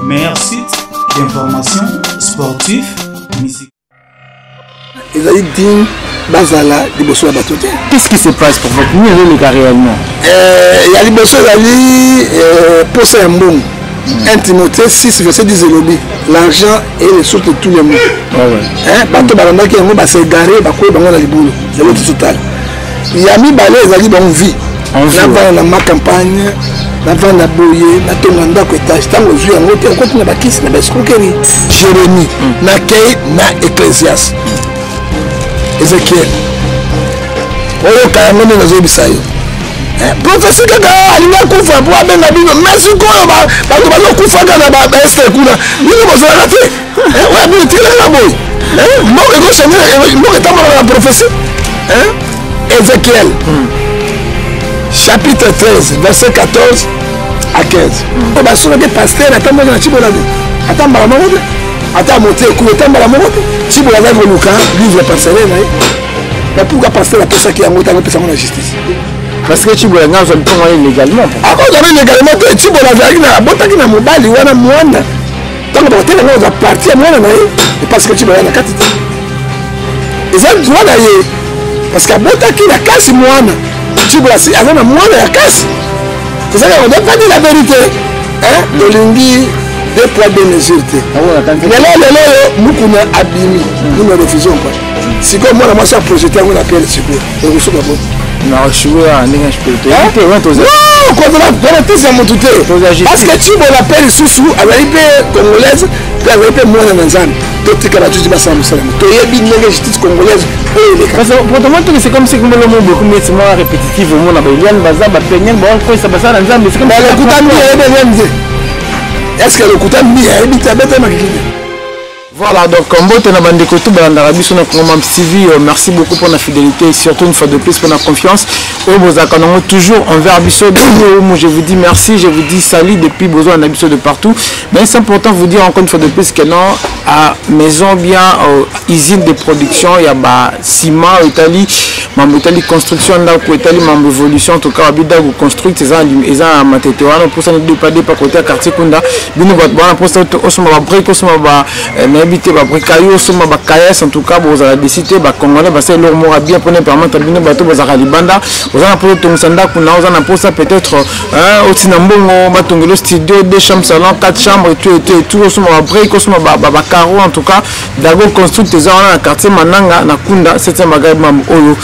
Meilleur site d'information sportive, musique. Ils ont dit Bazala, les bosses à bateau. Qu'est-ce qui se passe pour votre numéro les gars réellement? Il y a les bosses à pour ça un bon. 1 Timothée 6, verset 10 lobby. L'argent est le source de tout le monde. Bateau balanda qui est s'est garé, dans les boulots. C'est l'autre total. Il y a mis balai, ils ont dit bonne vie. Là-bas, dans ma campagne, là-bas, la boyer, la tonanda, étage, tant aux yeux, on continue à qui c'est la escroquerie. Jérémie, Nakeï, na Ecclésias. Ézéchiel. Oyo Kayamene na Zobisayo. Professeur Kaka, il a kufa pour amener la Bible. Mais si quoi, bato bazo kufa kana ba est kuna. Nini bozo la fait. Ouais, mais tu l'as la boy. Moi ego changer, moi est dans la prophétie. Ézéchiel. Chapitre 13, verset 14 à 15. On va sur le pasteur, attends moi na chibola. Attends ba mamote. Attends monter ku attends ba mamote. Chibola va Luka, livre parcellaire na. Mais pourquoi pasteur la personne qui a monté avec personne la justice? Parce que tu vois, nous avons pas légalement. Ah, vous avez légalement, tu vois, la vague, la botte qui n'a mobile, il y a un moine. Donc, on va partir à moi, parce que tu vois, la carte. Et ça, tu vois, parce que la botte qui n'a casse, moine. Tu vois, il y a un moine à la casse. C'est ça qu'on ne doit pas dire la vérité. Hein? De l'ingui, 2 poids, 2 mesures. Mais là, nous, nous avons abîmé. Nous ne refusons pas. Si comme moi, je suis projeté, on appelle le secours. Et on reçoit la botte. Non, je suis là, je peux te non, quand on a fait ça, parce que tu me l'appelles sous avec les congolaises, puis avec les moines en Zan. Tout ce que tu vas savoir, tu es bien la justice congolaise. Parce que pour te montrer, c'est comme si le mot beaucoup moins répétitif au monde. Il y a un bazar, il y a un bazar, il y a un bazar, c'est comme est-ce que le Koutan est habité à Voilà, donc en bon temps, merci beaucoup pour la fidélité et surtout une fois de plus pour la confiance. Toujours envers Abisso. Je vous dis merci, je vous dis salut depuis besoin d'Abisso de partout. Mais c'est important de vous dire encore une fois de plus que non, à maison bien, usine de production, il y a ciment, Italie, Italie construction, Italie, évolution, en tout cas, Abida vous construit, c'est ça, ils ont matériel, pour ça, ne pas pas côté à quartier Kunda, bien, pour ça, on brique, habité Babrikayo, Soma Bakayas, en tout cas, vous avez décidé, Congolais, c'est leur mot à bien pour ne permettre à bien bateau, vous avez Libanda, vous avez pour ton sanda, vous avez pour ça peut-être au Tinambongo, Batongolo studio, 2 chambres, salon, 4 chambres, et tout, Soma Babrikayo, Soma Bakaro, en tout cas, d'abord construit des gens dans le quartier Mananga, Nakunda, 7e magasin Mam Oyo.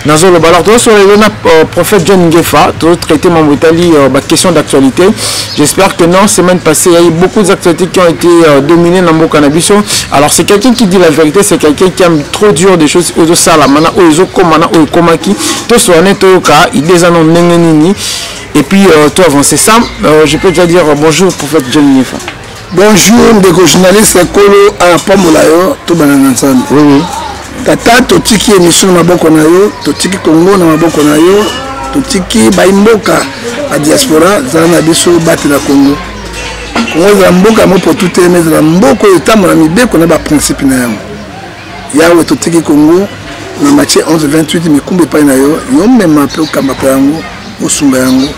Dans le balard, sur le prophète John Ngefa, traité mon Italie, question d'actualité. J'espère que non, semaine passée, il y a eu beaucoup d'actualités qui ont été dominées dans mon cannabis. Alors, c'est quelqu'un qui dit la vérité, c'est quelqu'un qui aime trop dur des choses. Ozo Salamana, Ozo Komana, Ozo Komaki, tout soit net, il désannon Nengenini. Et puis, toi, avancer ça, je peux déjà dire bonjour, prophète John Ngefa. Bonjour, des journalistes, Kolo, à Pamolayo, tout banana ensemble. Oui. Tata totiki émission na maboko na yo, totiki Congo na maboko na yo, totiki baimboka a diaspora zana na biso bati na Congo. Congo za mboka mo pour tout aimer za mboko etamo na mibeko na ba principe na yango. Yawe totiki Congo na Matthieu 11:28 mikumbe pa na yo, yo mema pe okamba pa yango, osunga yango.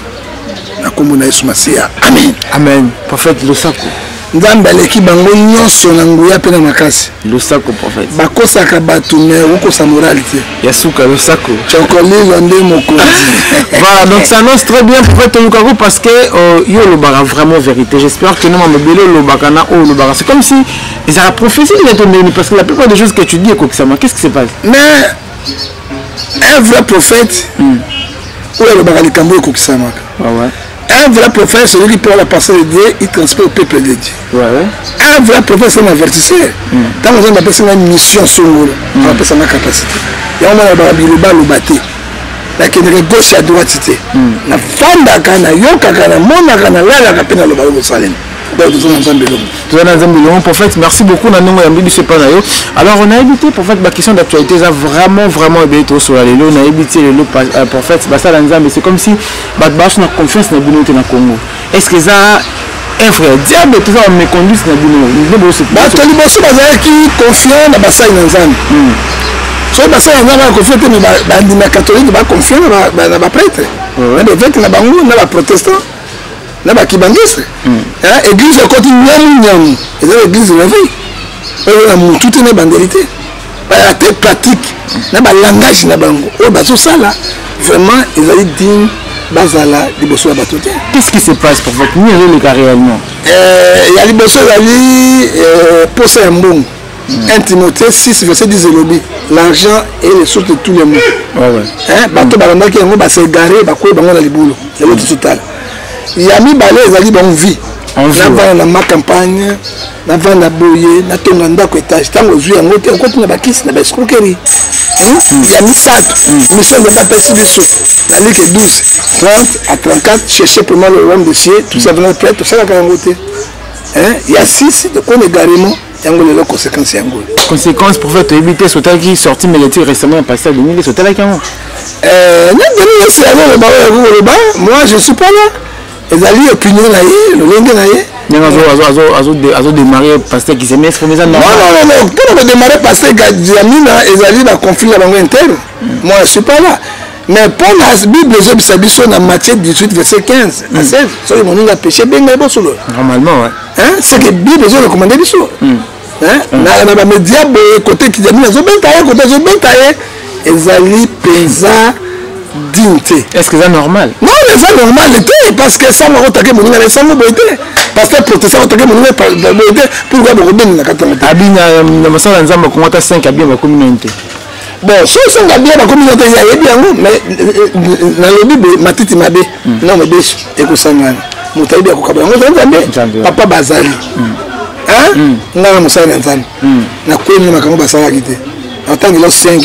Na kombo na Yesu Masia. Amen. Amen. Prophète Losako. Nzambe aleki bango nyonso na nguya pe na makasi. Losako prophète. Bakosaka bato mais okosa moralité. Yasuka Losako. Chokoli lande mokonzi. Voilà, donc ça annonce très bien prophète Lukaku parce que yo le bara vraiment vérité. J'espère que nous mabelo le bakana o le bara. C'est comme si ils ont la prophétie de ton béni parce que la plupart des choses que tu dis Kokisama, qu'est-ce qui se passe? Mais un vrai prophète ou le bara likambo Kokisama. Ouais. Un vrai prophète, celui qui prend la parole de Dieu, il transmet au peuple de Dieu. Ouais. Un vrai prophète, c'est un avertisseur. Quand on appelle ça une mission sur nous, on appelle ça une capacité. Et on a le bâti. La qui est gauche à droite. La femme d'Akana, Yokakana, Monakana, la capena le ballon de Salem. Prophète, merci beaucoup. Alors, on a évité, prophète, ma question d'actualité, ça vraiment évité sur la on a évité le prophète, c'est comme si on a confiance dans le Congo. Est-ce que ça un frère diable tout ça me conduit dans le qui confiant dans le bassin so bassin na confiant mais catholique va confier dans prêtre. Mais les na bango na protestant na bakibangiste église ekoti nyamu eza l'église réveil oyo na mutu te na bandelité baya te pratique na balangage na bango oyo bazosala vraiment ezali digne bazala liboso ya bato te. Qu'est-ce qui se passe pour votre nuit le cas réellement? Ya liboso ezali posa ya mbongo 1 Timothée 6 verset 10 elobi l'argent est le source de tous les maux. Bato balandaki yango basegare bakoyi bango na libulu lelo totala ya mibale ezali bango vie navanda na ma campagne navanda boye natonga ndako étage ntango ozwi yango te okotina bakisi na baescroquerie ya misato mission de bapesi biso na Luc 12 30 à 34 chercher pour moi le royaume de cieux tout ça venait prêt tosalaka yango te ya 6 de kone également yango lelo conséquence yango conséquence pour faire éviter sauter qui sorti mais il récemment passé à Denis sauter là comment moi je suis pas là ezali opinion na ye lolenge na ye azo démarrer pasteur qui s'est mis pour mes amis. Non pour démarrer pasteur Gamina ezali na conflit na bango interne moi je suis pas là mais pour la Bible je biso na Matthieu 18 verset 15 à 16 so le monde a péché benga bosolo normalement c'est que Bible je recommandé biso na ba média côté qui Gamina zo bentaye côté zo bentaye ezali penza dignité. Est-ce que c'est normal? Non, c'est normal parce que ça m'a attaqué mon nom, ça m'a beauté. Parce que protestant a attaqué mon nom pourquoi vous revenez dans la catégorie. Abina, nous sommes dans un comment 5 à bien ma communauté. Bon, si on a bien ma communauté, il y a bien, mais dans le Bible, ma titi m'a bé, non, mais béche, écoute ça, mon taïbi à Kokaba, on papa Bazali. Hein? Non, mon sang d'enfant. Na quoi nous ma communauté Bazali quitté. En tant que l'autre 5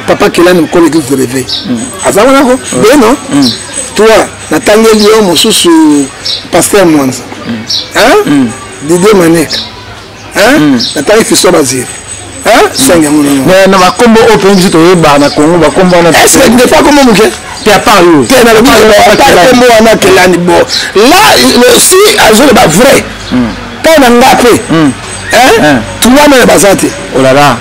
papa qui l'a nous collé l'église de réveil. Azamana ko? Ben non. Toi, Nathaniel Lio mosusu pasteur Mwanza. Hein? Didier Manek. Hein? Nathaniel Fisso Bazir. Hein? Sanga mon nom. Mais na makombo open juste au bar na Congo, makombo na. Est-ce que n'est pas comme mon gars? Tu as parlé. Tu as le pas comme moi na kelani bo. Là si azole ba vrai. Pas na ngapé. Hein? Tout le monde est basé. Oh là là.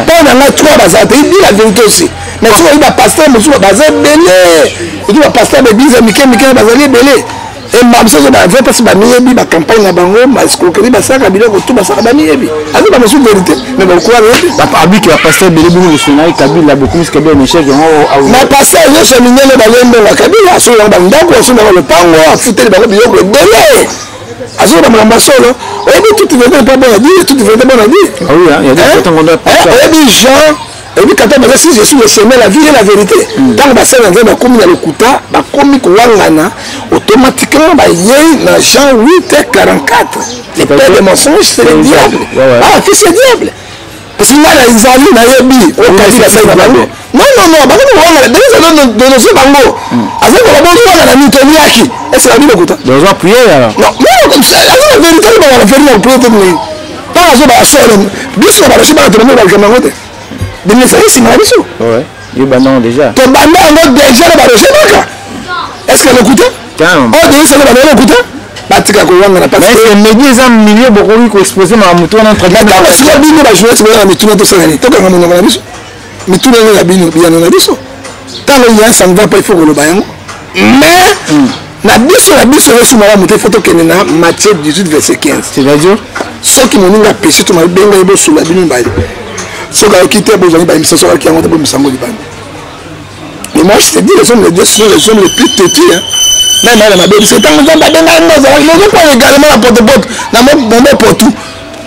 Pas dans la trois bazar, il dit la vérité aussi. Mais si on va passer, on va bazar belé. Il dit va passer de l'église, Mickey bazali belé. Et ma monsieur va faire passer ma miébi, ma campagne na bango, ma escroquerie, ma sac à billet, tout ma sac à miébi. Alors ma monsieur vérité, mais bon quoi vérité. La abi qui va passer belé beaucoup de Sénat, Kabila la beaucoup plus que bien Michel. Ma passer, je suis miné le balendo la Kabila, sur la bandako, sur le pango, à foutre le ballon belé. Azur dans l'ambassade, on dit tout est pas bon à dire, tout est bon à dire. Ah oui, il y a des gens qui ont dit Jean, et puis quand on si je suis le chemin, la vie et la vérité. Dans le bassin, on va comme dans le Kouta, bah comme Kouangana, automatiquement, bah y a Jean 8:44. Les pères des mensonges, c'est le diable. Ah, qui c'est le diable? Parce qu'il y a les alliés dans les billes, au cas où il y a non, bah on va de nos bango. Avec le bon on a la mitoniaki. Est-ce que la Bible écoute? Ils ont prié alors. Non, la vérité, on va faire une prière de nous. Pas la chose à seul. Biso va rechercher dans le monde. De mes frères, c'est ma biso. Ouais. Il banan déjà. Ton banan déjà la recherche. Est-ce qu'elle écoute? Oh, déjà ça va le écouter. Batika ko wanga na parce que les médias en milieu beaucoup ko exposer ma moto na entre mais quand c'est bino ba jouer c'est na mituna to sangani to kanga mon na biso mituna na bino bien na biso tant il y a ça ne va pas il faut le bayango mais na biso reçu ma moto photo que na Matthieu 18 verset 15 c'est-à-dire ceux qui m'ont nga péché to ma benga ibo sur la bino ba so ga quitter besoin ba miso so ki yango to misango libanda mais moi je te dis les hommes les plus petits hein. Même à la bébé, c'est tant que vous avez également la porte-porte, dans mon porte tout.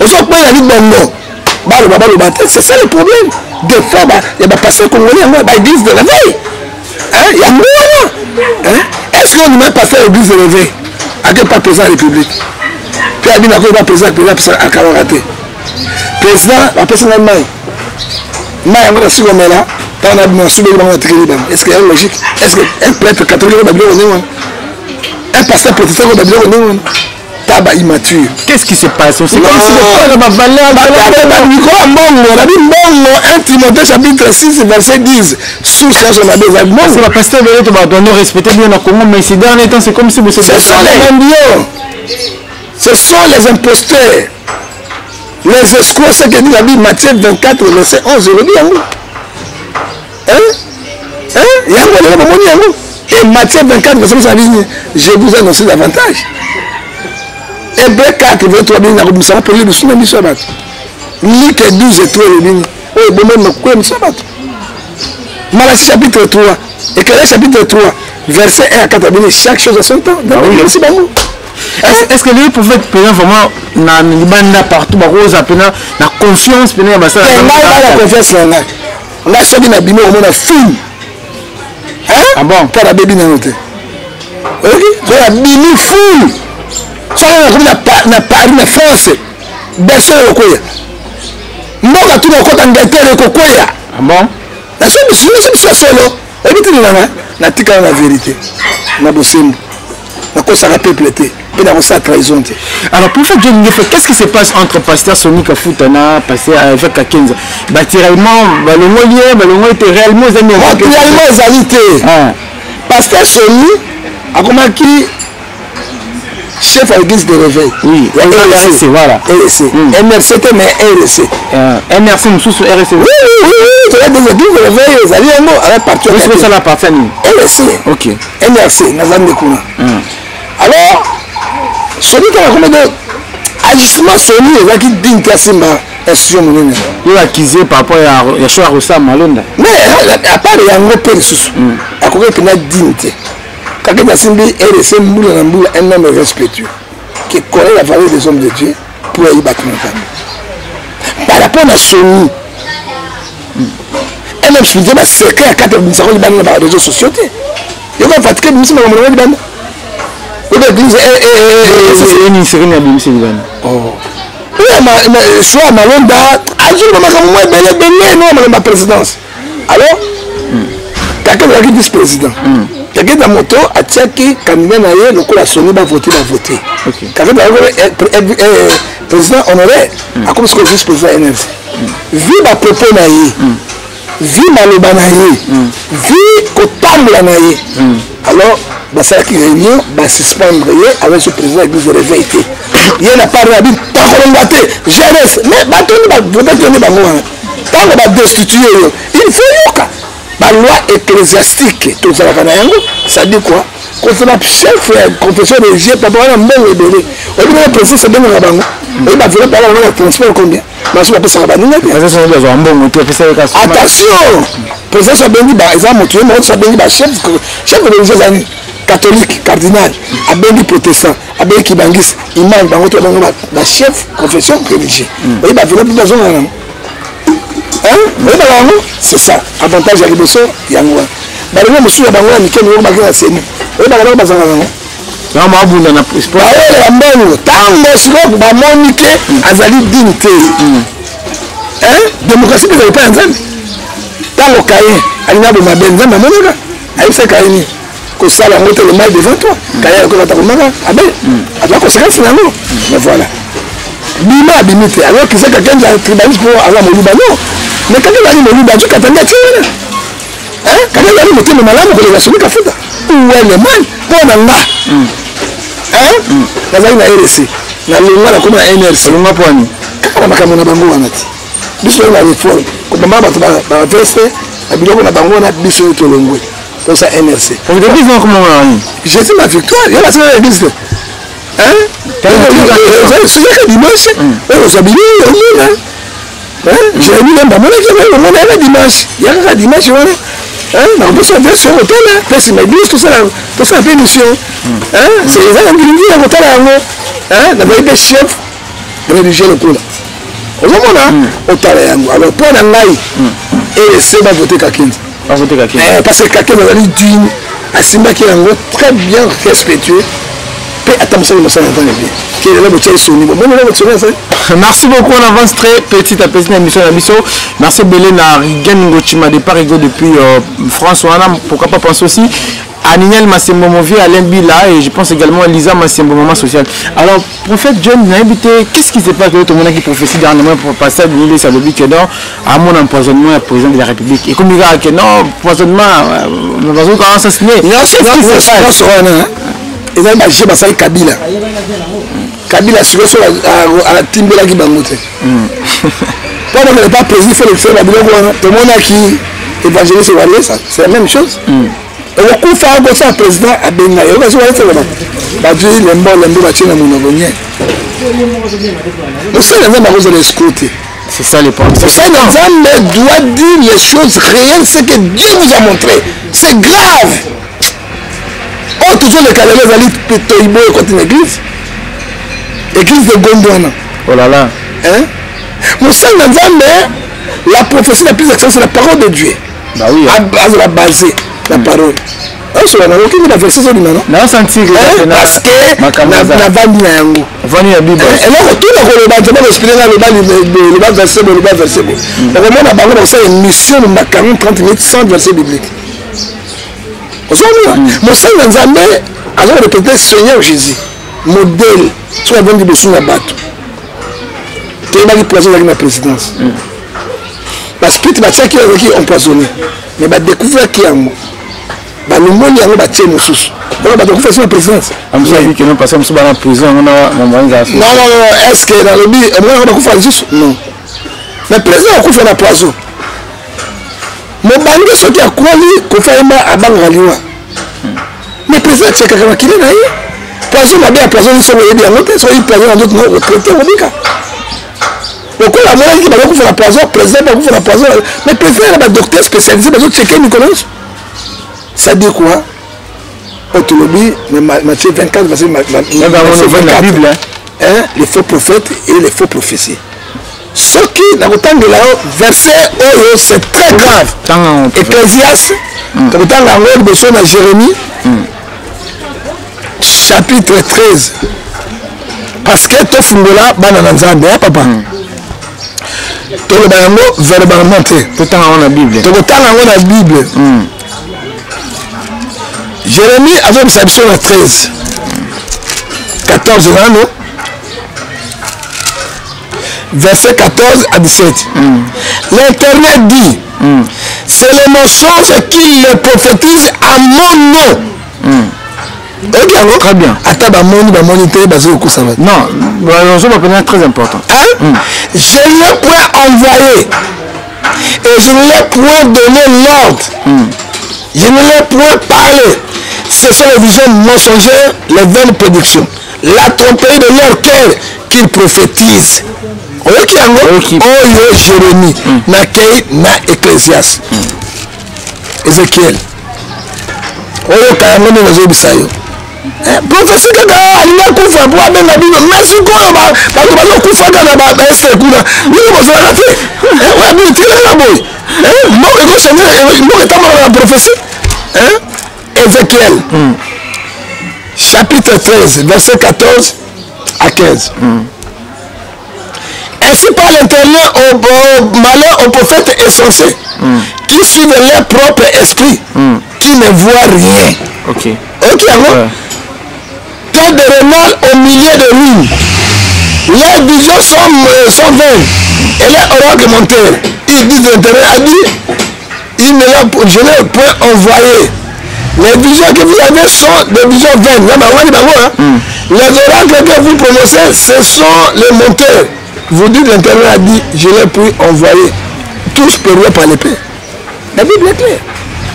On s'en prend la vie de bon c'est ça le problème. Des fois, il y a des pasteurs congolais, il y a des églises de réveil. Il y a un est-ce qu'on met pasteur à l'église de réveil? À quel pas président de la République? Puis il y a un président à Kawaraté. Président, la personne d'Allemagne. Mais on va suivre là. Est-ce qu'il y a une logique? Est-ce qu'un prêtre catholique va bien au un pasteur protestant va bien au tabac immature? Qu'est-ce qui se passe? C'est comme si le père va valer 1 Timothée chapitre 6 verset 10 sous charge de la désagrément. C'est le pasteur va donner respecter bien la Congo, mais ces derniers temps c'est comme si vous ce sont les mendiants, ce sont les imposteurs, les escrocs, ce que dit la Bible Matthieu 24 verset 11 je le dis en vous. Et Matthieu 24, verset 11, je vous annonce davantage. Hébreu 4, 23, ça va pour lui le souvenir du sabbat. Luc 12 et 3, oh, bon, même quoi, le sabbat. Malachie chapitre 3, Éclairage chapitre 3, verset 1 à 4, chaque chose à son temps. Est-ce que les prophètes peuvent vraiment na partout rose appena na confiance pena ba ça la confiance là on a choisi na bino on a film hein ah bon pour la baby na noté OK so la bini film ça na Paris na France berso kokoya mboka tu na kota Angleterre kokoya ah bon la chose solo ebiti na tika la vérité na bosembo na kosaka peuple te. Alors, prophète John Ngefe, qu'est-ce qui se passe entre pasteur Sonic Afutana, pasteur avec Kakenza? Réellement, Balongo était réellement amis. Pasteur Sonic a commencé chef à l'église de réveil. Oui, RSC, voilà. RSC. MRC, mais RSC. MRC, nous sommes sur RSC. Oui. Tu as des églises de réveil, vous allez en partir. Oui, c'est ça la partie. RSC. Ok. MRC, Nazan Nekuna. Alors, Sonic a combien d'agissement Sonic et qui dit qu'il y a Simba institution monnaie. Il a accusé par rapport à Yachua Rossa Malonda. Mais à part il y a un autre sous. À quoi il y a dignité. Quand il y a Simbi RSC Moula Namboula un homme respectueux qui connaît la valeur des hommes de Dieu pour y battre nos femmes. Par rapport à Sonic, un homme spirituel a secret à 4 minutes dans les réseaux sociaux. Il va fatiguer le ministre de la Monnaie. C'est une série à BMC Liban. Oh. Soit Malonda, ma présidence. Alors, quelqu'un qui est vice-président. Quelqu'un dans moto a tchaki, candidat naïe, le coup la Sony va voter. Quelqu'un qui est président honoraire, a comme ce que le vice-président NRC. Vu ma propos naïe, vu ma loba naïe, vu qu'au naïe. Alors, ça qui réunion, suspendre avec ce président de l'église de réveil. Il y a pas de rabbi, tant qu'on va jeunesse, mais tant qu'on va destituer, il faut la loi ecclésiastique, tout ça, ça dit quoi? Quand on a chef confession religieux, papa, on a un bon ébélé. On dit que le président c'est bien le rabbin. Il va falloir parler de transport combien? Attention, le président soit bien dit, par exemple, tu es soit bien dit, chef religieux catholique, cardinal, abéni protestant, abéni kibangis, imam, la chef confession religieuse. Il va falloir plus besoin d'un c'est ça. Avantage à l'Ibosso, il y a un mois. Mais le monsieur, il y a un mois, il y a un mois, il y a un mois. Il y a un mois. Non, ma boule n'a pas espoir. Tant que Monique Azali Dinte. Démocratie, vous n'avez pas un zèle. Tant que Kaye, Alina Boumabenzam, ma monnaie, elle s'est Kaye. Que ça, la monte le mal devant toi. Kaye, elle a commencé à ben. À la conséquence, finalement. Mais voilà. Bima Bimite. Alors que c'est quelqu'un qui a un tribalisme pour avoir mon Libanon. Mais quand il arrive au Liban, tu t'attends à tirer. Quand il arrive au Liban, il a celui qui a fait ça. Où est le mal? Pour un là. Il y a une RSC. Il y a une NRC. Il y a une NRC. Biso na réforme ko mama ba veste abiloko na bango na biso to longwe to sa NRC pour des raisons comment on j'ai dit ma victoire il y a la série d'église c'est le dimanche on s'habille on est j'ai mis même pas mon on est dimanche il y a le dimanche on peut se faire sur hôtel là c'est ma église tout ça un peu mission c'est les gens qui viennent à hôtel là d'abord des chefs religieux le coup alors pour l'anglais et c'est va voter Kakenza parce que Kakenza a dit digne à Simba qui est très bien respectueux et attention de merci beaucoup, on avance très petit à petit dans l'émission de la mission. Merci Bélène à Rigen Ngochima départ depuis France. Pourquoi pas penser aussi à Niel Massembomovi, à Lembila et je pense également à Lisa Massembomoma social. Alors, prophète John, qu'est-ce qui s'est passé que tout le monde qui prophétie dernièrement pour passer à l'île Salobi que non, à mon empoisonnement à président de la République. Et comme il y a que non, empoisonnement, nous allons comment ça se met. Non, c'est il y a un Kabila. Kabila sur à Timbola qui bangote. Quand on n'est pas président, il faut le faire. Tout le monde qui évangélise ça, c'est la même chose. okufa akosa président abenga yo kasi wala tela batu lembo bachina monogonyé mosala nzambe akozala escroté. C'est ça les pensées. Mosala nzambe doit dire les choses réelles, ce que Dieu vous a montré. C'est grave. Oh, toujours les Canadiens allaient toibo et côté l'église. Église de Gondwana. Oh là là. Hein? Mosala nzambe, la prophétie la plus excellente, c'est la parole de Dieu. Bah oui. À baser la parole. Parce que na vandi na yango vandi ya Bible eloko tout na koloba nzambe expliquer na loba verset bon okomona bango basala émission na 40-30 minutes sans verset biblique ozomona mosala nzambe aza répéter Seigneur Jésus modèle so avandi bosu na bato teyebaki poison ezalaki na présidence baspirite batiaki ezalaki empoisonné mais badécouvraki yango balongoli yango batie mosusu donc bato la présidence amsabi que non passer musu bana prison on a mambanza non est-ce que dans le bi on va kufa juste non mais président akufa na poison mobangi soki akwali kofaima abanga liwa mais président cheka kama kile na ye poison na bien poison so yebi yango te so yi poison na d'autres non traité obika okola mona ki ba kufa na poison président ba kufa na poison mais président ba docteur spécialisé ba checker Nicolas. Ça dit quoi? Autolobie, Matthieu 24, verset 24. Bible, hein? Les faux prophètes et les faux prophéties. Ce qui, dans le temps de là, verset oh, c'est très grave. Ecclésiaste, dans le temps de la de Jérémie, chapitre 13. Parce que tu fungola, banananzambe, hein, papa? Tu le banano verbalement. Tu le temps dans la Bible. Tu le temps dans la Bible. Jérémie avait une salutation à 13, 14 ans, verset 14 à 17. L'Éternel dit, c'est le mensonge qu'il prophétise à mon nom. Ok, très bien. Non, c'est très important. Je ne l'ai point envoyé et je ne l'ai point donné l'ordre. Je ne l'ai point parlé. Ce sont les visions mensongères, les vaines prédictions. La tromperie de leur cœur qu'ils prophétisent. Oyoki Oyo Jérémie, Nakei, na Ecclésiaste. Ézéchiel. Oyo Kayangoni Nazo Bisayo. Prophétie kaka alinga kufa pour amener la Bible. Mais si quoi bato bazo kufa kaka ba Esther kuna. Nini bozala te. Ouais, mais tu l'as boy. Moko eko changer, moko tamara la prophétie. Ézéchiel, chapitre 13, verset 14 à 15. Ainsi par l'Éternel au malheur aux prophètes insensés, qui suivent leur propre esprit, qui ne voient rien. Ok, alors, tant de renards au milieu de ruines. Leurs visions sont vaines et les oracles menteurs. Ils disent l'Éternel a dit, je ne l'ai point envoyé. Les visions que vous avez sont des visions vaines. Les oracles que vous prononcez, ce sont les menteurs. Vous dites l'Éternel a dit, je l'ai pu envoyer. Tous périront par l'épée. La Bible est claire.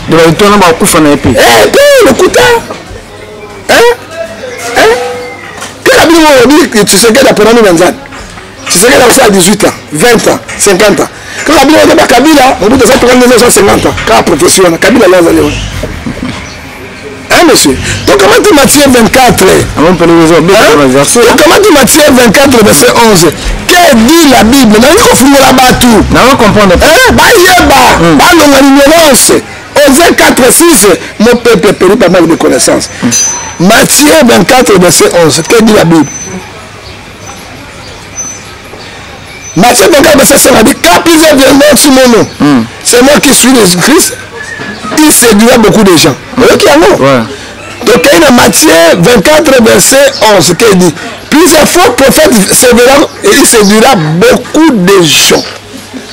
Donc il tourne à coup de l'épée. Le couteau. Que la Bible dit, tu sais qu'elle a pendant nous tu sais qu'elle a aussi à 18 ans, 20 ans, 50 ans. Quand la Bible dit Kabila, au bout de ça, tu prends 50 ans. Quand la profession, Kabila là, vous allez. Hein, monsieur? Donc, comment dit Matthieu 24? Donc, comment dit Matthieu 24, verset 11? Que dit la Bible? Nous allons comprendre. Osée 4, 6, mon peuple périt par manque de connaissances. Matthieu 24, verset 11. Que dit la Bible? Matthieu 24, verset 5 a dit, quand plusieurs viendront sur mon nom, c'est moi qui suis Jésus-Christ, il séduira beaucoup de gens. Vous voyez qu'il y a un mot? Donc il y a Matthieu 24, verset 11, qui dit, plusieurs faux prophètes sévéreront et il séduira beaucoup de gens.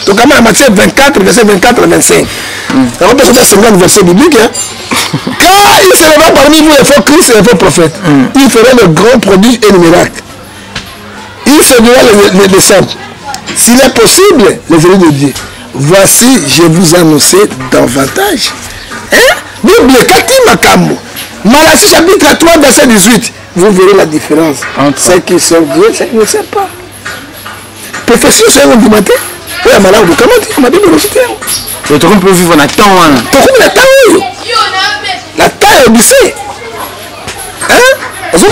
Donc à Matthieu 24, verset 24 à 25. On peut sortir 50 versets bibliques. Quand il se lèvera parmi vous les faux Christ et les faux prophètes, il fera de grands prodiges et de miracles. Il séduira les saints. S'il est possible, les élus de Dieu. Voici, je vous annonce davantage. Bible kati makambo. Malachie chapitre 3 verset 18. Vous verrez la différence entre ceux qui servent Dieu et ceux qui ne servent pas. Profession c'est un dimanche. Oui, malade comment dire ma Bible aussi. Et tu peux vivre dans temps là. Tu peux la temps. La taille au lycée. Hein?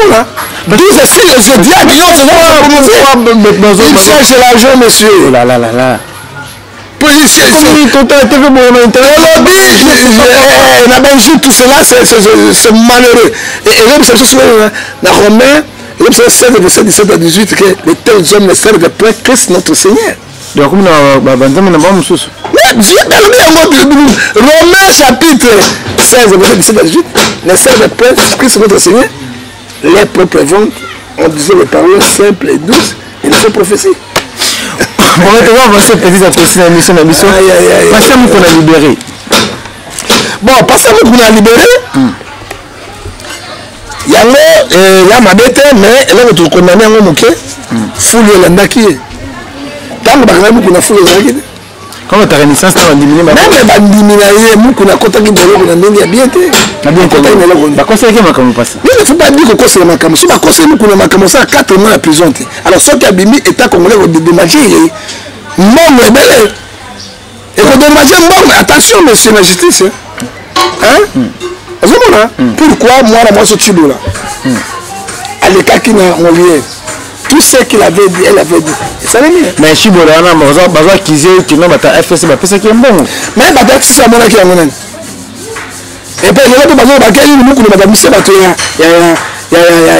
Là. D'où c'est les jeudis à Lyon, il cherche l'argent, monsieur. Oh là là là là. Policier, on a bien vu tout cela, c'est malheureux. Et même c'est juste dans Romains, même c'est 16, verset 17 à 18, que les tels hommes ne servent pas Christ notre Seigneur. Donc, comme Romains chapitre 16, verset 17 à 18, ne servent pas Christ notre Seigneur. Les propres ventes, on disait les paroles simples et douces, et les prophéties. Bon, maintenant, on va se préciser à l'émission. Pasteur qu'on a libéré. Bon, pasteur qu'on a libéré. Il y a ma bête, mais là, on a condamné à un moquet. Foule le landaki. Tant que on a foule le comment ta renaissance va diminuer? Même va diminuer, on a contact avec le bien. Il ne faut pas dire que c'est ma cam. Si ma conseil nous connaît ma cam, ça 4 mois à prison. Alors ceux qui abîment état congolais vont dédommager. Mort est belle. Et qu'on dédommager mort, mais attention monsieur la justice. Hein? Pourquoi moi ce Chibo là? À l'état qui n'a rien. Tout ce qu'il avait dit, elle avait dit. Ça l'est mis. Mais Chibo là, on a besoin qu'ils aient qui n'ont pas FSC, c'est qui est bon. Mais c'est ça mon qui est mon. Et puis, il y a des gens qui ont dit que il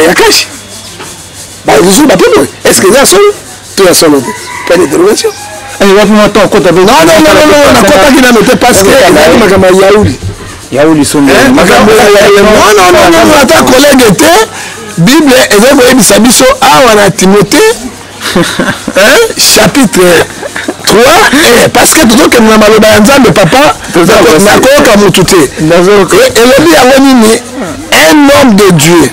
y a cash. Est-ce que c'est seul? Tu es seul. Pas d'interrogation. Non, on a qui n'a pas parce que Yaouli sont non, attends, collègue était, Bible, et vous voyez, Bisabiso, à Timothée, chapitre 3, parce que tout le monde a dit papa, un homme de Dieu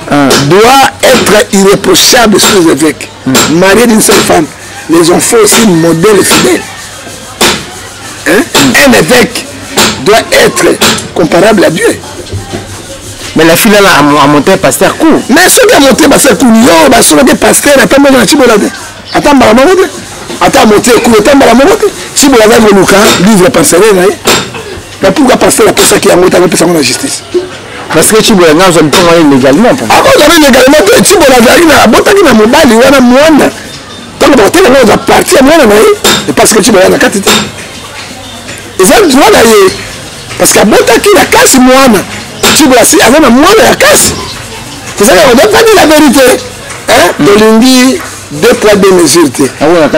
doit être irréprochable sur les évêques, marié d'une seule femme. Les enfants aussi modèles et fidèles. Un évêque doit être comparable à Dieu. Mais la fille là a monté pasteur coup. Mais ceux qui ont monté pasteur coup, ils ont pasteur, attends, attends, monter coup, si vous avez un Lucas, livre pasteur, mais pourquoi pasteur la personne qui a monté avec la justice? Parce que tu vois, nous sommes pas légalement. Ah, vous avez légalement, tu vois, la bonne qui n'a mobile, il y a un moine. Tant que vous avez parti à moi, parce que tu vois, la quantité. Et ça, tu vois, parce qu'à bonne qui la casse, moine. Tu vois, si avec un moine, la casse. C'est ça qu'on ne doit pas dire la vérité. De l'indi, 2 poids 2 mesures. Mais là,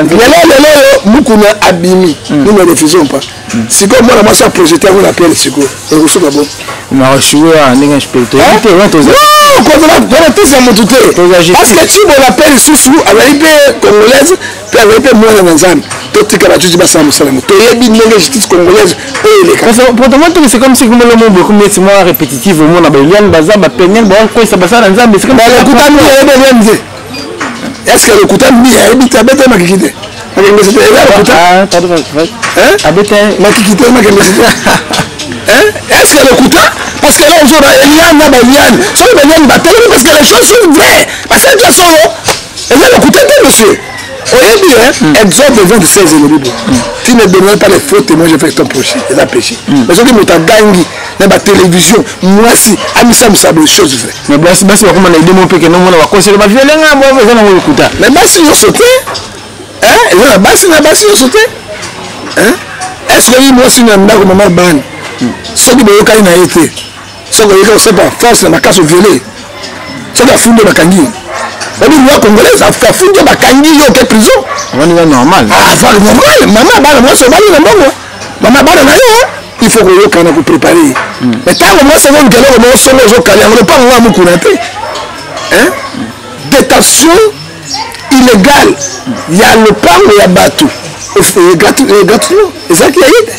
nous sommes abîmés. Nous ne refusons pas. Si comme moi, je suis projeté, on appelle Siko. Et vous savez bon. Mais je suis un nègre spirituel. Non, parce que tu me l'appelles sous avec les Congolaises, puis avec les moines en Zam. Tout ce que tu dis, c'est Salam. Tu es bien la justice congolaise. Pour te montrer, c'est comme si le monde beaucoup mais c'est moins répétitif. Au monde, Yann Baza, Penel, quoi, ça passe en Zam. C'est comme ça. Est-ce que le Koutan dit habite à Bethel Makikité? Est-ce que le Koutan? Parce que là, on a Eliane, parce que les choses sont vraies. Parce que les choses sont. Et là, le Koutan, monsieur. Exode 26 le Bible. Tu ne donneras pas les faux témoins, je fais ton prochain. C'est un péché. Mais je dis, mais tu as gagné dans la télévision. Moi, si, Amissa me sabe les choses vraies. Mais c'est pas comment on a dit mon péché, non, on va conseiller ma vie, mais si ils ont sauté, ils ont sauté. Est-ce que moi, si je suis un maman ban, ceux qui me ont été, ceux qui ont pas force, ma casse au violet, ceux qui ont fondé ma cangue. La loi congolaise a fait foutre ma cangue au prison. On est normal. Ah, c'est normal. Maman, moi, c'est mal, maman, il faut que vous préparer. Mais tant que moi, c'est bon, que nous sommes on ne pas nous connaître. Détention illégale. Il y a le pain et il y a bateau. Gratuitement. C'est ça qui a été.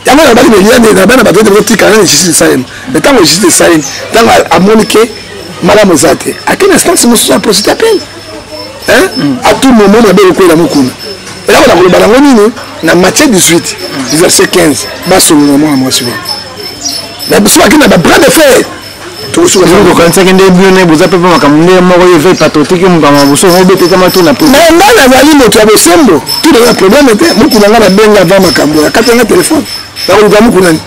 Il y a un bateau de lien, il y a un bateau de votre carré de justice. Mais tant que justice, tant à Monique, Madame Zate, à quel instant nous sommes procédés à peine? À tout moment, on a bien recours à Mokuna. Et là, on a le ballon dans Matthieu 18, verset 15. Bas sur le moment à moi suivant. mais biso qui na ba bras de fer tout sur le quand c'est que bien vous avez pas comme les moro veut patriotique comme vous so bete kama tu na po mais ngana zali moto ya bosembo tout le problème était muku na ngana benga va makambo ya kata na téléphone na uza muku nani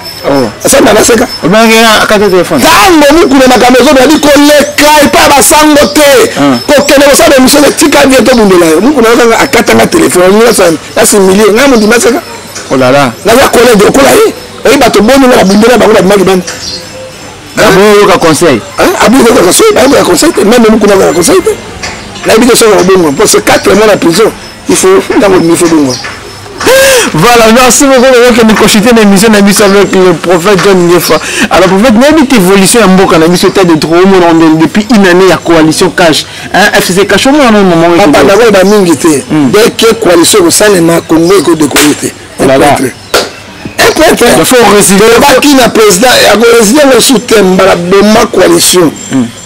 ça na baseka benga kata téléphone tango muku na makambo zo bali ko leka pa basango te ko kene ko sa be mission tika vie to bundela muku na ngana akata na téléphone ni ça c'est million na mundi maseka oh là là na ya collègue ko la yi bato boni na bundela ba ko ba maki bande un conseil. Un conseil, même nous connaissons un conseil. L'habitation est bon. Pour ces 4 mois en prison, il faut bon. Voilà, merci beaucoup de nous consulter l'émission avec le prophète John Ngefa. Alors, prophète, nous avons évolution en Mboka, nous avons de trop depuis une année à coalition cash. FCC cash au moins un moment. Papa, d'abord, il y a mingi. Dès que coalition au Salema, Congo est déconnecté. Il faut résider. Qui n'a président, il y a résidé le soutien de la coalition.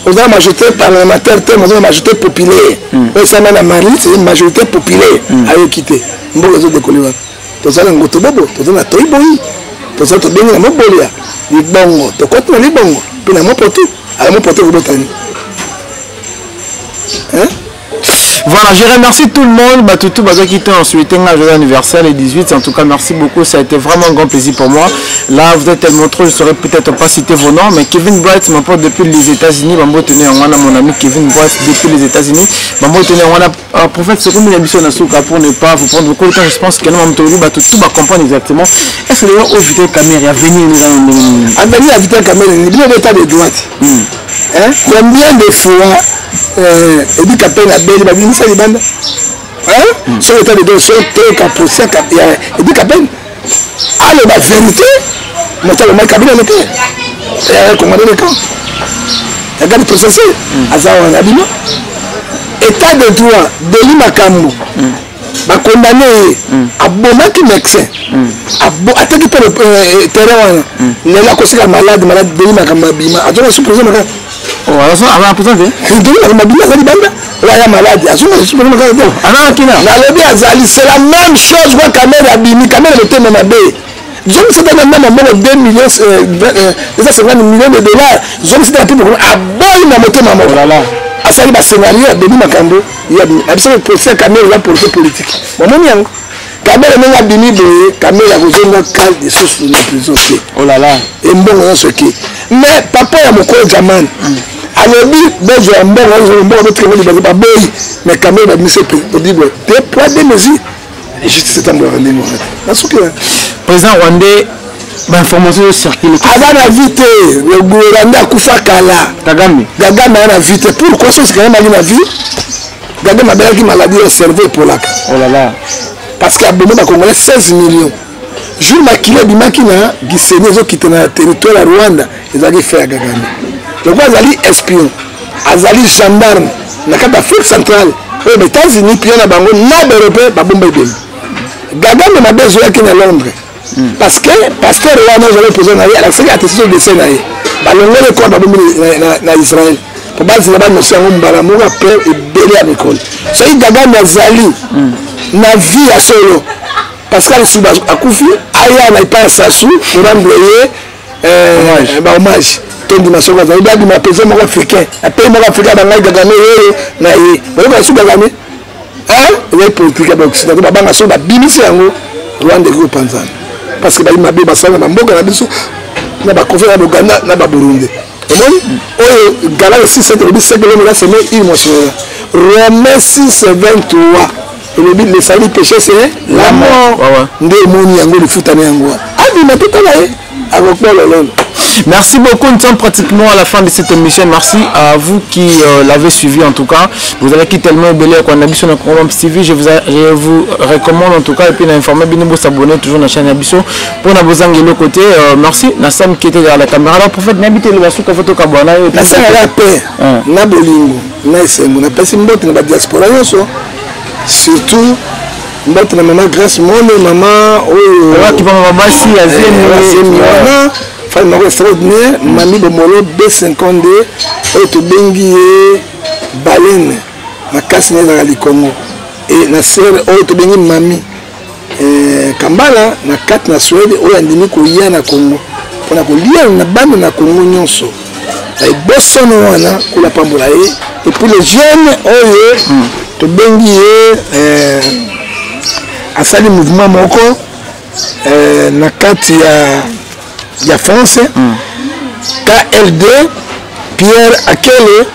On a une majorité parlementaire, on a une majorité populaire. Et ça m'a Mali, c'est une majorité populaire à quitter. On va résoudre des collègues. Tout ça, on a un gotobobo, tout ça, on a un toiboyi. Tout ça, on a un mobolia. Les bongos, tout ça, on a les bongos. Puis on a un poteau. On a un poteau de botanie. Hein? Voilà, je remercie tout le monde. Tout qui était en souhaitant un joyeux anniversaire les 18. En tout cas, merci beaucoup. Ça a été vraiment un grand plaisir pour moi. Là, vous êtes tellement trop, je ne saurais peut-être pas citer vos noms, mais Kevin Bright m'apporte depuis les États-Unis. Mon ami Kevin Bright depuis les États-Unis. Un prophète, c'est comme une ambition pour ne pas vous prendre beaucoup de temps. Je pense que tout va comprendre exactement. Est-ce que les gens ont évité la caméra à venir à venir à éviter la caméra, il y a l'état de droite. Combien de fois et dit qu'à peine à Belle, il va venir ça les bandes. Sur l'état de droit, sur le cas pour ça, il dit qu'à peine. Ah, la vérité, mais tu as le mal cabinet de terre. Il y a un commandant de camp. Il y a un processé. Azawa Nabino. État de droit, Deli Makambo. Va condamner à Bomaki médecin. Attaquer par le terrain. Il est là aussi la malade Deli Makambo. A toi, sous-président Makambo. Oh, alors ça, on va présenter. C'est la même chose que Kamera Bimi. Kamera était même à B. Je me suis donné même 2 millions, 250 millions de dollars. Je me suis donné pour un bon moté maman. À ça, il y a un scénario de Makambo. Il y a un procès Kamera pour le politique. Mon ami, Kamera n'a pas bimi de Kamera vous avez un cas de source de la prison. Oh là là. Et bon, on ce qui. Mais papa a mon corps Jaman. Alors, besoin un bon autre mais quand même, monsieur le président, des poids des mesures. Et juste c'est un bon rendez-vous. Président Rwandais, l'information circule. Avant la vite, le gouvernement a Koufa Kala. Kagame a la vite. Pourquoi c'est quand même à la vie? Kagame a bien qui maladie au cerveau pour la. Oh là là. Parce qu'il y a besoin de Congolais 16 millions. Je m'acquille du makina, qui s'est quitté dans le territoire de Rwanda, ils ont fait à Kagame. Donc, Azali espion, Azali gendarme, dans l'Afrique centrale, aux États-Unis, puis on a un Européen, Kagame m'a besoin qu'il est Londres. Parce que pasteur Rwanda, j'avais posé la attention de Sénat. Le corps dans Israël. Pour base de la base, monsieur Mbalamour a peur et belé à l'école. C'est Kagame Azali, na vie à solo. Pascal Souba a Koufi, Aya n'a pas un sassou, pour rendre hommage. Dimension il y a des paysans africains. Un pays africain dans le Kagame na ye. Vous voyez ce Kagame? Hein? Il y a politique à l'Occident. Il y a des bimisi yango Rwanda ko Panzana. Parce que ba mabe basanga na mboka na biso na ba conférence na Uganda na ba Burundi. Omoni? Oyo gala 6 le 5 là c'est mais il motion. Romains 6:23. Le but le salut péché c'est la mort. Ndé moni yango le futane yango. Abi na tout là avec le merci beaucoup, nous sommes pratiquement à la fin de cette émission. Merci à vous qui l'avez suivi en tout cas. Vous avez quitté tellement belé qu'on a vu sur notre programme TV. Je vous recommande en tout cas et puis d'informer bien vous s'abonner toujours à la chaîne Abisso pour nous engager le côté. Merci Nassam qui était derrière la caméra. Alors prophète n'habitez le basou ka photo kabwana. Nassam la paix. Na bolingo, na esengo, na pesi mbote na diaspora yoso. Surtout mbote na maman grâce monde maman qui va maman si azemi. Femme extraordinaire, Mami Bomolo B52, et tout bengi baleine, ma casse n'est dans le Congo. Et na sœur, tout bengi Mami Kambala, na 4 na Suède, ou andimi ko ya na Congo. on a lié na bande na Congo nyonso et bosono wana kula pambola et puis les jeunes to bengi asali mouvement moko na kati ya France KLD Pierre Akele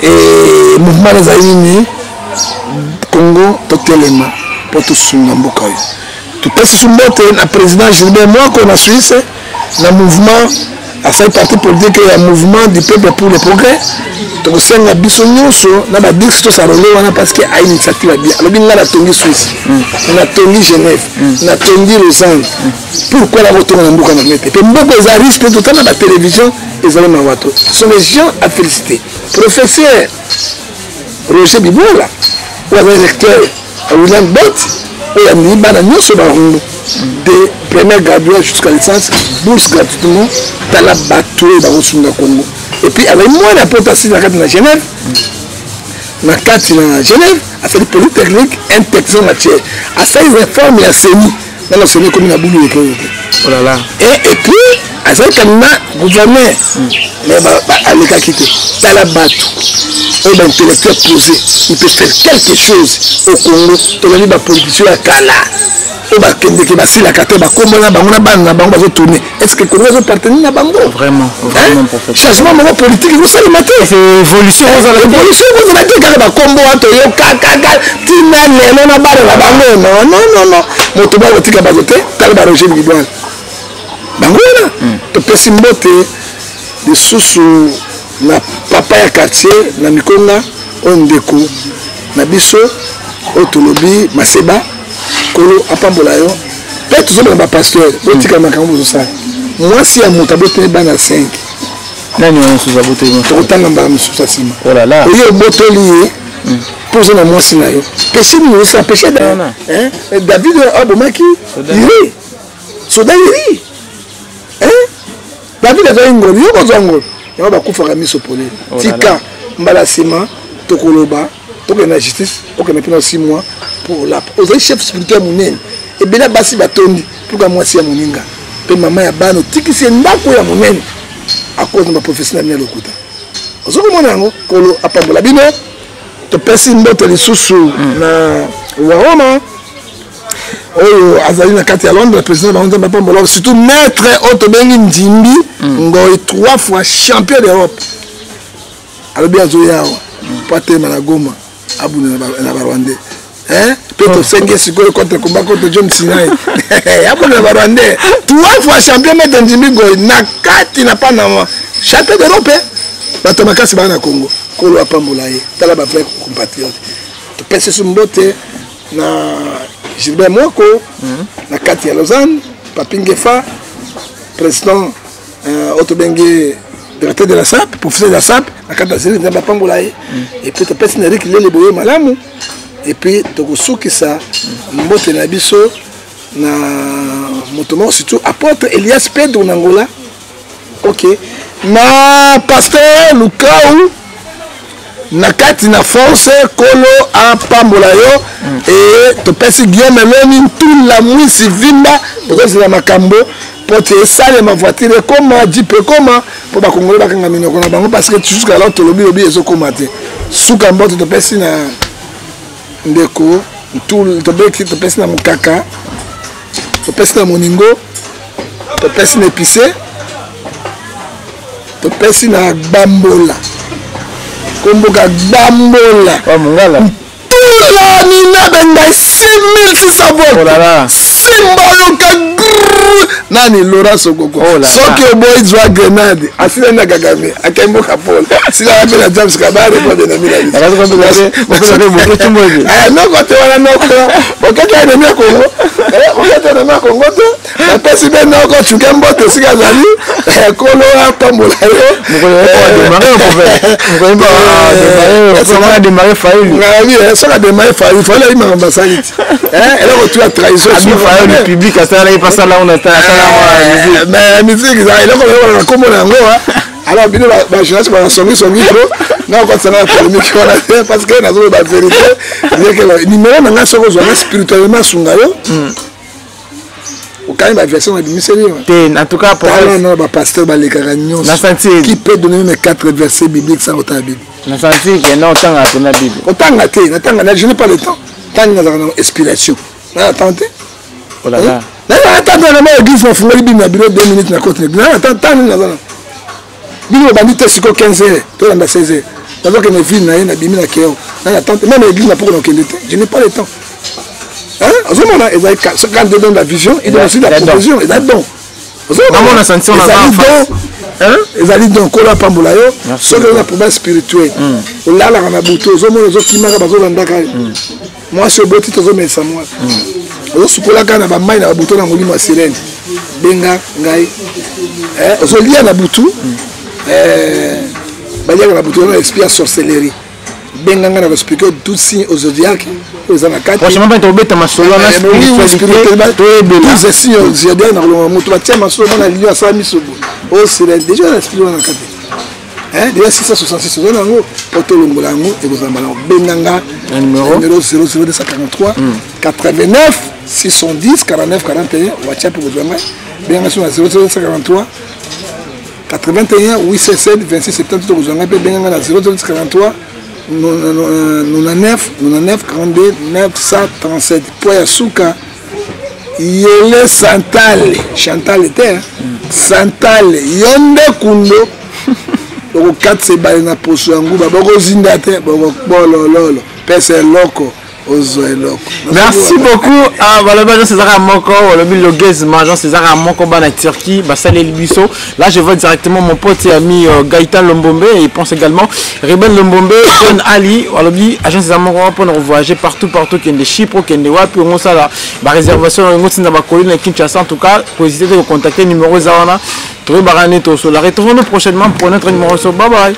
et mouvement des amis Congo totelema pour tout sunga mboka yo tout est sur le président Gilbert Mwako na Suisse na mouvement à cette partie pour dire qu'il y a un mouvement du peuple pour le progrès donc c'est un biso nyonso na ba dire que ça relève wana parce que a initiative bien alors bien la tongi Suisse na tongi Genève na tongi Lausanne pourquoi la retourner na mboka na mete pe mboko za risque tout na la télévision et za na wato sont les gens à féliciter professeur Roger Bibola ou le recteur William Bott et la Nibana nyonso ba rungu de première graduée jusqu'à licence bourse gratuitement dans la bateau dans le Congo et puis avec moi la potentiel dans Genève na kati na Genève a fait polytechnique intégration matière à ça ils réforment la CENI dans la CENI comme la boule oh là là et puis à ça comme gouverneur mais avec quitté dans la bateau et ben intellectuel posé il peut faire quelque chose au Congo to la politique la kala est-ce que Congo va partenir à Bango? Vraiment, vraiment parfait. Changement politique, vous savez, c'est évolution. Évolution, vous avez dit que Combo a toyo kaka tina lelo na bare la Bango. Non. Motoba otika bazote, talba Roger Bidouane. Bango là. To pesimbote de susu na papa ya quartier na Mikonga ondeko na biso otolobi Maseba Kolo apambola yo peut tout ça ba pasteur botika makambo zo ça moi si à montabote bana 5 nani on sous abote yo to tanga ba musu sima oh là là yo botoli poser na moi sina yo péché ni ça péché David Abomaki oui soda yiri David a ngolo yo ko zango yo ba kufa miso pole tika mbala sima tokoloba toke na justice toke na pina 6 mois pour la aux chefs spirituels munene et bela basi batondi pour que moi si ya moninga pe mama ya bano tiki se ndako ya munene à cause de ma professionnel na lokuta ozoko mona ngo kolo apambola bino to pesi mboto lisusu na Roma oyo azali na kati ya Londres président ba nzamba apambola surtout maître Otobengi Ndimbi ngoi 3 fois champion d'Europe alors bien zoya pate na Goma abuna na Rwanda peut-être 5 secondes contre combat contre John Sinai abuna na Rwanda 3 fois champion maître Ndimbi ngoi na kati na pana champion d'Europe bato makasi bana Congo kolo apambola ye tala ba frère compatriote to pese sumbote na Gilbert Mwako na kati ya Lausanne Papingefa président Otobengi directeur de la SAP professeur de la SAP na kati ya Zélie na pambola ye et puis to pese na Eric Lele boye malamu et puis to kosukisa mbote na biso na motomo surtout apôtre Elias Pedro Nangola OK na pasteur Lukau na kati na force kolo apambola yo et to pesi Guillaume Loni tout la mwisi vimba parce que la makambo pour te sale ma voiture comment jipe comment pour ba kongolo bakanga minoko na bango parce que jusqu'à là to lobi ezo komate suka mboto to pesi na ndeko tout to beki to pesi na mukaka to pesi na moningo to pesi na épicé to pesi na bambola komboka bambola mongala tula nina benga 6600 votes oh là là simbolo ka nani Laurent Sokoko soki boy joie grenade asina na Kagame akembo kapol sila la James Kabare pour de namina non côté wana noko okaka ene na Congo okaka ene na Congo to na pesi ben noko chukembo to sika zali kolo apambola on va démarrer failli ça va démarrer failli il faut aller à l'ambassade elle a reçu la trahison le public à ça là il passe là on attend mais musique ça il a comme on ngo alors bien la jeunesse va sonner son micro non quand ça na polémique parce que na zo ba vérité dire que numéro na soko zo spirituellement sungayo quand même la version de Bimiseli. En tout cas, pour le pasteur qui peut donner même 4 versets bibliques sans autant la Bible. Je n'ai pas le temps. Tant que j'ai inspiration. Attendez. Oh là là. Attends, l'église va faire 2 minutes. Attends, bino bandite siko 15 heures, to landa 16 heures. D'abord que mes filles na bimi na keo. Na attente, même l'église n'a pas qu'on kende. Je n'ai pas le temps. Hein? À ce moment-là, ils quand ils donnent la vision, ils donnent aussi la provision, ils donnent don. Maman a senti on a hein? Ils allaient donc kola pambola yo, ce que la problème spirituel. Là la na buto, zo mo zo kimaka bazo landa ka. Moi ce boti to zo mesa moi. Ozo sukola kana ba mai na buto na molimo sirene. Benga ngai. Ozo lia na butu. Badiaka na butu na expliquer sorcellerie. Benga na expliquer tout signe aux zodiaques. Franchement, tu as bête ma solo na spiritualité. Tous ces signes aux zodiaques na lo moto batia ma solo na liyo sa misobo. Oh sirene déjà na spiritualité na kate. Déjà 666 on a ngo poto longola ngo et vous ambala benga numéro 00243 89 610 49 41 WhatsApp pour vous envoyer. Benga sur 00243 81 877 26 70 pour vous envoyer. Benga na 00243 99 42 937 pour Yasuka Yele Chantal était Santal Yonde Kundo au 4 c'est balena poso yangu bako zinda te bako bololo pese loko ozo eloko. Merci beaucoup à Jean César Amoko, le Logez Jean César Amoko bana Turquie, Basale Libiso. Là je vois directement mon pote et ami Gaëtan Lombombe et il pense également Rebel Lombombe, John Ali, Walobi, agent César Amoko pour nous voyager partout qui est de Chypre, qui est de Wapi, on ça la réservation on dans la colline Kinshasa en tout cas, pour hésiter de contacter numéro Zawana. Retrouvons-nous prochainement pour notre numéro. Bye bye.